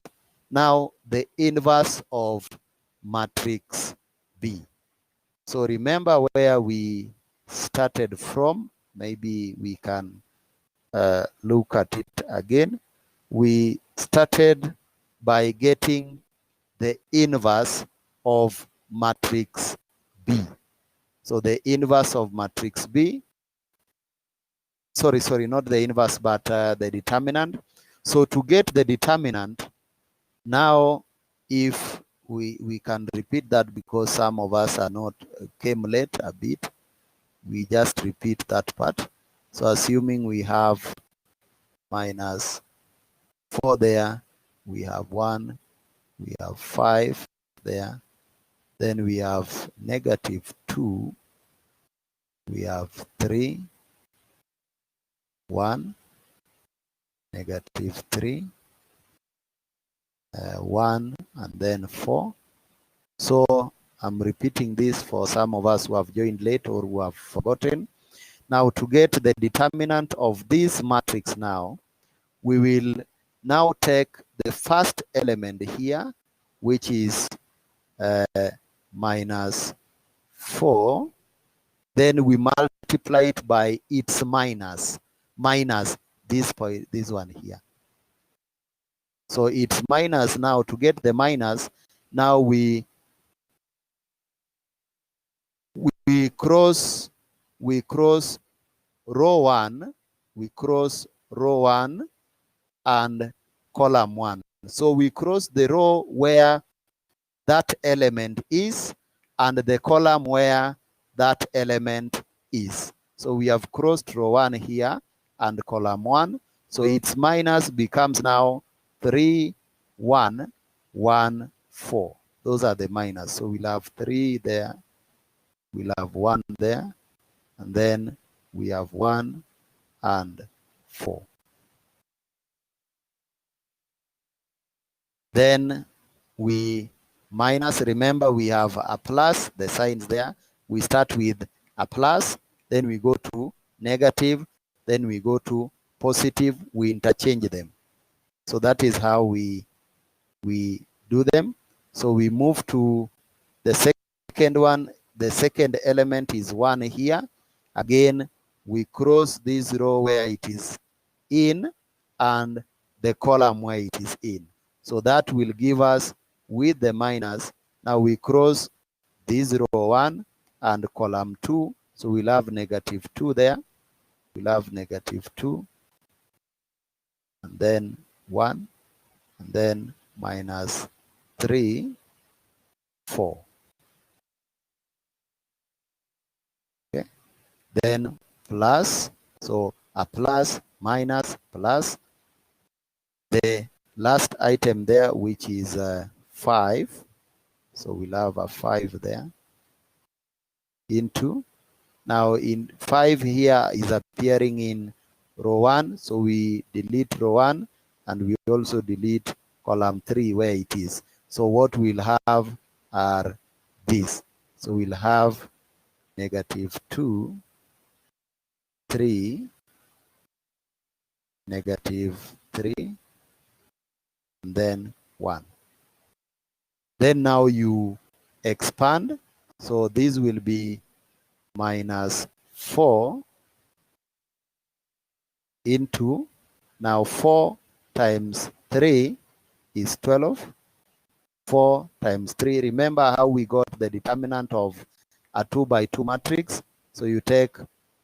now the inverse of matrix B. So remember where we started from. Maybe we can look at it again. We started by getting the inverse of matrix B. So the inverse of matrix B, sorry, not the inverse, but the determinant. So to get the determinant, now if we can repeat that because some of us are not, came late a bit, we just repeat that part. So assuming we have minus 4 there, we have 1, we have 5 there, then we have negative 2, we have 3, 1, negative 3, 1, and then 4. So I'm repeating this for some of us who have joined late or who have forgotten. Now to get the determinant of this matrix now, we will now take the first element here, which is minus 4. Then we multiply it by its minus this point, this one here. So it's minus now. To get the minus, now we cross row 1 we cross row 1 and column 1. So we cross the row where that element is and the column where that element is. So we have crossed row 1 here and column 1. So its minus becomes now 3, 1, 1, 4. Those are the minus. So we'll have 3 there, we'll have 1 there, and then we have 1 and 4. Then we minus, remember we have a plus, the signs there. We start with a plus, then we go to negative, then we go to positive, we interchange them. So that is how we do them. So we move to the second one. The second element is 1 here. Again, we cross this row where it is in and the column where it is in. So that will give us with the minus. Now we cross this row 1 and column 2. So we'll have negative 2 there. We'll have negative 2 and then 1 and then minus 3, 4. Okay. Then plus, so a plus, minus, plus. The last item there, which is 5. So we'll have a 5 there. Into. Now in 5 here is appearing in row 1. So we delete row 1 and we also delete column 3 where it is. So what we'll have are these. So we'll have negative 2, 3, negative 3, and then 1. Then now you expand. So this will be minus 4 into, now 4 times 3 is 12. 4 times 3. Remember how we got the determinant of a 2 by 2 matrix. So you take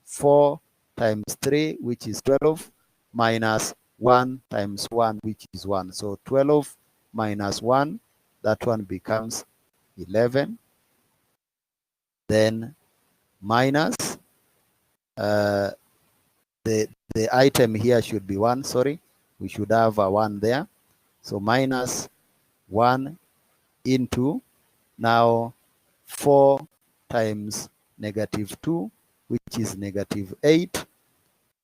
4 times 3, which is 12, minus 1 times 1, which is 1. So 12 minus 1, that one becomes 11. Then minus, the item here should be 1, sorry. We should have a 1 there. So minus 1 into, now 4 times negative 2, which is negative 8,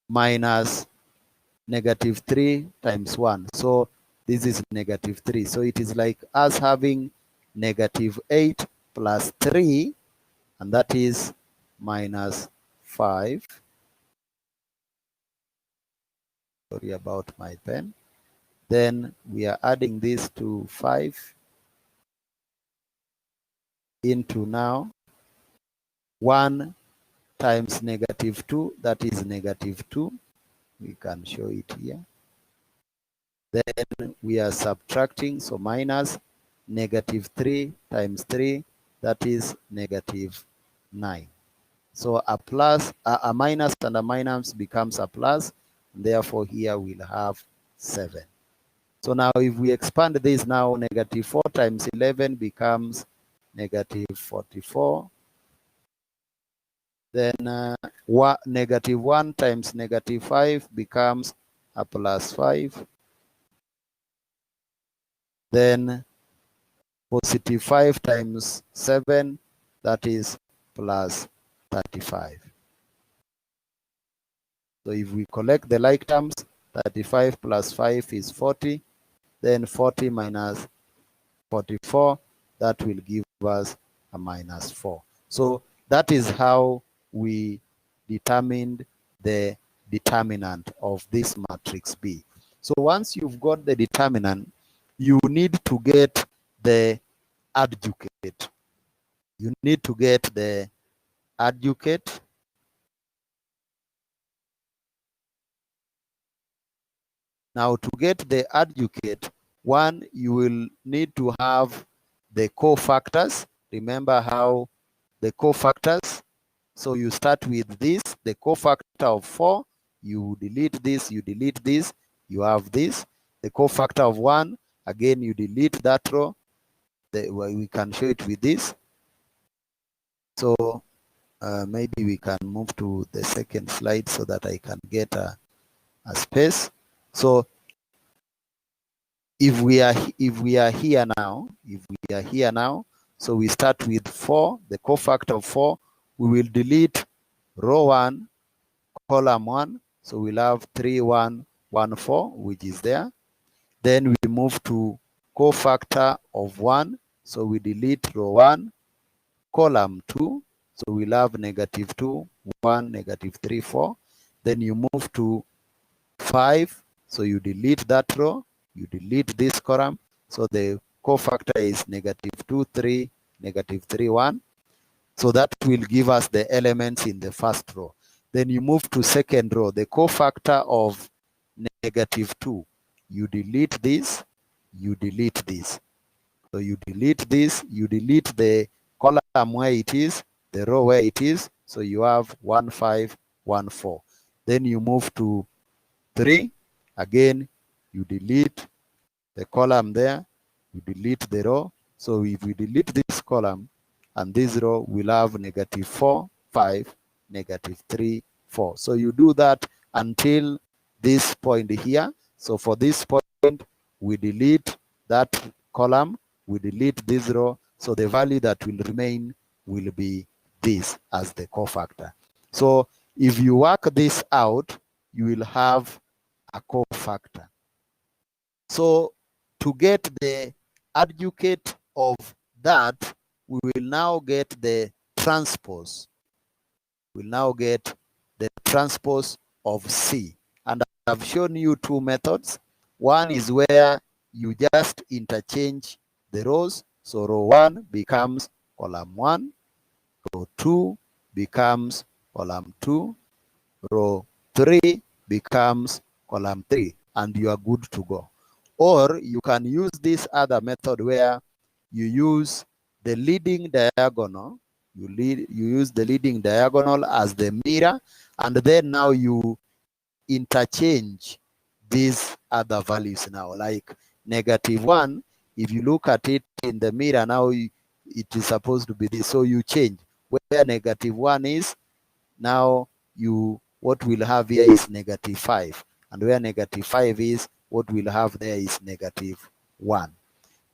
minus negative 3 times 1. So this is negative 3. So it is like us having negative 8 plus 3, and that is minus 5. Sorry about my pen. Then we are adding this to 5 into, now 1 times negative 2, that is negative 2. We can show it here. Then we are subtracting, so minus negative 3 times 3, that is negative 9. So a plus, a minus and a minus becomes a plus, and therefore here we'll have 7. So now if we expand this, now negative 4 times 11 becomes negative 44. Then negative 1 times negative 5 becomes a plus 5. Then positive 5 times 7, that is plus 35. So if we collect the like terms, 35 plus 5 is 40. Then 40 minus 44, that will give us a minus 4. So that is how we determined the determinant of this matrix B. So once you've got the determinant, you need to get the adjuvant. You need to get the adjuvant. Now to get the adjuvant, one, you will need to have the cofactors. Remember how the cofactors, so you start with this, the cofactor of 4, you delete this, you have this. The cofactor of 1, again, you delete that row. We can show it with this. So maybe we can move to the second slide so that I can get a space. So if we are here now, so we start with 4, the cofactor of 4. We will delete row 1, column 1. So we'll have 3, 1, 1, 4, which is there. Then we move to cofactor of 1. So we delete row 1, column 2. So we'll have -2, 1, -3, 4. Then you move to 5. So you delete that row, you delete this column. So the cofactor is -2, 3, -3, 1. So that will give us the elements in the first row. Then you move to second row, the cofactor of -2. You delete this, you delete this. So you delete this, you delete the column where it is, the row where it is. So you have 1, 5, 1, 4. Then you move to 3. Again, you delete the column there, you delete the row. So if we delete this column and this row, we'll have -4, 5, -3, 4. So you do that until this point here. So for this point, we delete that column, we delete this row. So the value that will remain will be this as the cofactor. So if you work this out, you will have a cofactor. So to get the adjugate of that, we will now get the transpose. We'll now get the transpose of C. And I've shown you 2 methods. One is where you just interchange the rows. So row 1 becomes column 1. Row 2 becomes column 2. Row 3 becomes column 3. And you are good to go. Or you can use this other method where you use the leading diagonal. You use the leading diagonal as the mirror, and then now you interchange these other values now. Like -1, if you look at it in the mirror now, it is supposed to be this. So you change where -1 is. Now what we'll have here is -5, and where -5 is, what we'll have there is -1.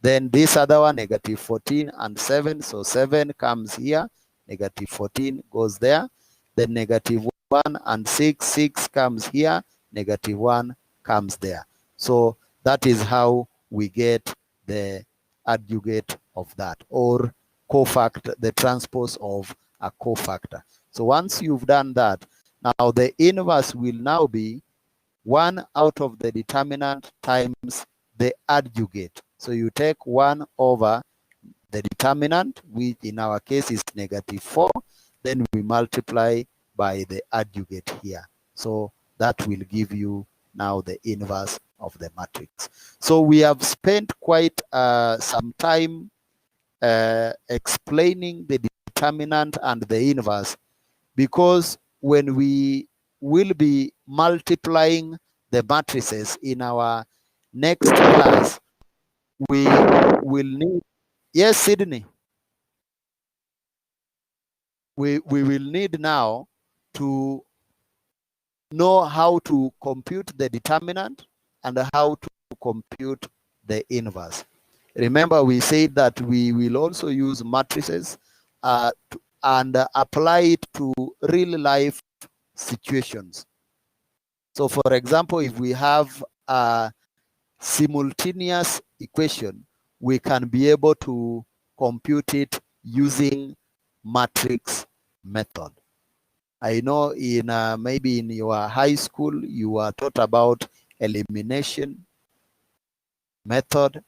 Then this other one, -14 and 7. So 7 comes here, -14 goes there. Then -1 and 6, 6 comes here, -1 comes there. So that is how we get the adjugate of that, or cofactor, the transpose of a cofactor. So once you've done that, now the inverse will now be 1 out of the determinant times the adjugate. So you take 1 over the determinant, which in our case is -4, then we multiply by the adjugate here. So that will give you now the inverse of the matrix. So we have spent quite some time explaining the determinant and the inverse, because when we will be multiplying the matrices in our next class, we will need, yes, Sydney, we will need now to know how to compute the determinant and how to compute the inverse. Remember, we said that we will also use matrices and apply it to real life situations. So for example, if we have a simultaneous equation, we can be able to compute it using matrix method. I know in maybe in your high school, you are taught about elimination method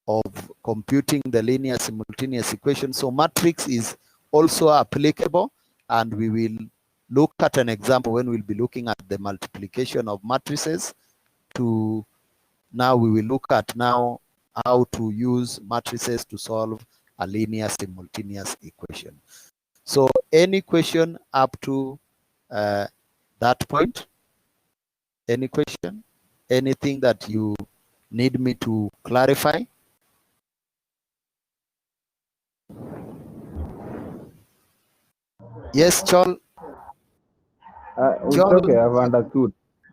of computing the linear simultaneous equation. So matrix is also applicable, and we will look at an example when we'll be looking at the multiplication of matrices. Now we will look at now how to use matrices to solve a linear simultaneous equation. So any question up to that point? Any question? Anything that you need me to clarify? Yes, Chol. It's okay. I've understood.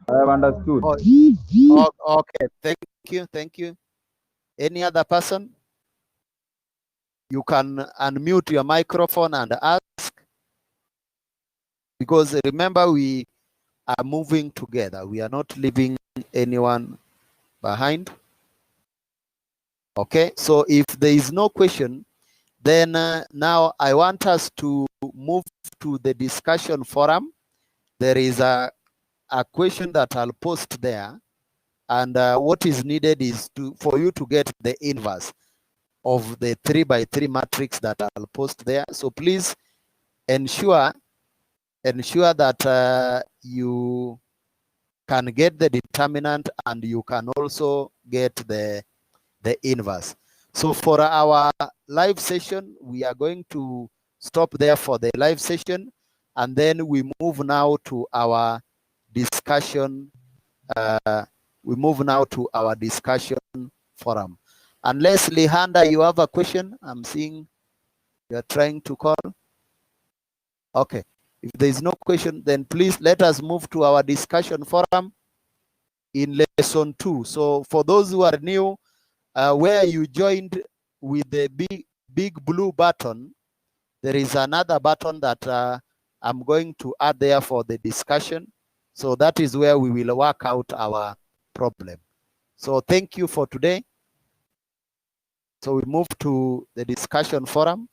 I have understood. Okay. Thank you. Any other person? You can unmute your microphone and ask, because remember, we are moving together. We are not leaving anyone behind. Okay, so if there is no question, then now I want us to move to the discussion forum. There is a question that I'll post there, and what is needed is for you to get the inverse of the 3 by 3 matrix that I'll post there. So please ensure that you can get the determinant, and you can also get the inverse. So for our live session, we are going to stop there for the live session, and then we move now to our discussion. Forum. Unless Lihanda, you have a question, I'm seeing you are trying to call. Okay, if there is no question, then please let us move to our discussion forum in lesson 2. So for those who are new, where you joined with the big blue button, there is another button that I'm going to add there for the discussion. So that is where we will work out our problem. So thank you for today. So we move to the discussion forum.